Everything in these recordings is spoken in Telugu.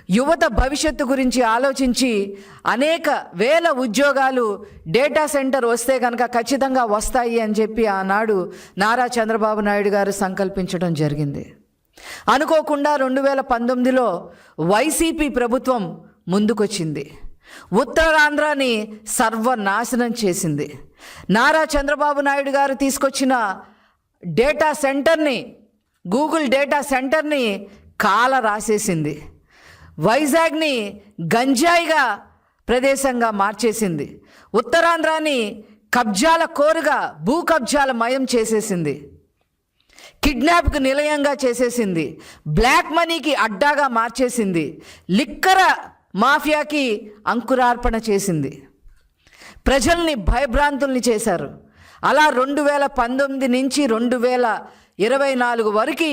యువత భవిష్యత్తు గురించి ఆలోచించి అనేక వేల ఉద్యోగాలు డేటా సెంటర్ వస్తే కనుక ఖచ్చితంగా వస్తాయి అని చెప్పి ఆనాడు నారా చంద్రబాబు నాయుడు గారు సంకల్పించడం జరిగింది. అనుకోకుండా 2019లో వైసీపీ ప్రభుత్వం ముందుకొచ్చింది. ఉత్తరాంధ్రాని సర్వనాశనం చేసింది. నారా చంద్రబాబు నాయుడు గారు తీసుకొచ్చిన డేటా సెంటర్ని, గూగుల్ డేటా సెంటర్ని కాల రాసేసింది. వైజాగ్ని గంజాయిగా ప్రదేశంగా మార్చేసింది. ఉత్తరాంధ్రాని కబ్జాల కోరుగా, భూ కబ్జాల మయం చేసేసింది. కిడ్నాప్కు నిలయంగా చేసేసింది. బ్లాక్ మనీకి అడ్డాగా మార్చేసింది. లిక్కర మాఫియాకి అంకురార్పణ చేసింది. ప్రజల్ని భయభ్రాంతుల్ని చేశారు. అలా 2019 నుంచి 2024 వరకు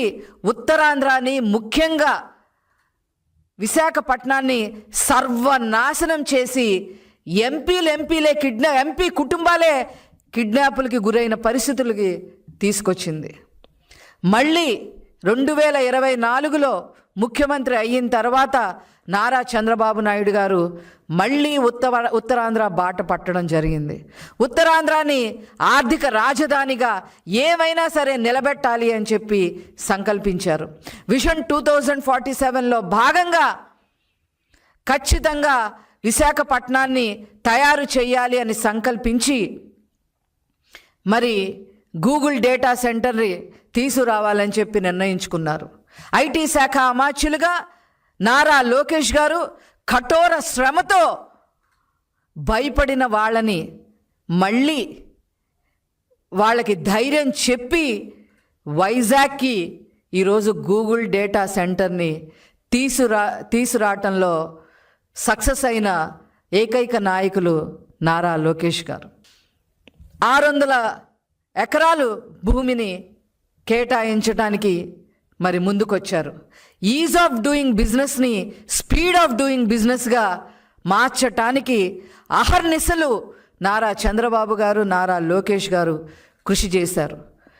ఉత్తరాంధ్రాని, ముఖ్యంగా విశాఖపట్నాన్ని సర్వనాశనం చేసి ఎంపీ కుటుంబాలే కిడ్నాపులకి గురైన పరిస్థితులకి తీసుకొచ్చింది. మళ్ళీ 2024లో ముఖ్యమంత్రి అయిన తర్వాత నారా చంద్రబాబు నాయుడు గారు మళ్ళీ ఉత్తరాంధ్ర బాట పట్టడం జరిగింది. ఉత్తరాంధ్రాని ఆర్థిక రాజధానిగా ఏమైనా సరే నిలబెట్టాలి అని చెప్పి సంకల్పించారు. విజన్ 2047లో భాగంగా ఖచ్చితంగా విశాఖపట్నాన్ని తయారు చేయాలి అని సంకల్పించి మరి గూగుల్ డేటా సెంటర్ని తీసుకురావాలని చెప్పి నిర్ణయించుకున్నారు. ఐటీ శాఖ అమాత్యులుగా నారా లోకేష్ గారు కఠోర శ్రమతో భయపడిన వాళ్ళని మళ్ళీ వాళ్ళకి ధైర్యం చెప్పి వైజాగ్కి ఈరోజు గూగుల్ డేటా సెంటర్ని తీసుకురావటంలో సక్సెస్ అయిన ఏకైక నాయకులు నారా లోకేష్ గారు. 600 ఎకరాలు భూమిని కేటాయించడానికి మరి ముందుకొచ్చారు. ఈజ్ ఆఫ్ డూయింగ్ బిజినెస్ని స్పీడ్ ఆఫ్ డూయింగ్ బిజినెస్గా మార్చటానికి అహర్నిశలు నారా చంద్రబాబు గారు, నారా లోకేష్ గారు కృషి చేశారు.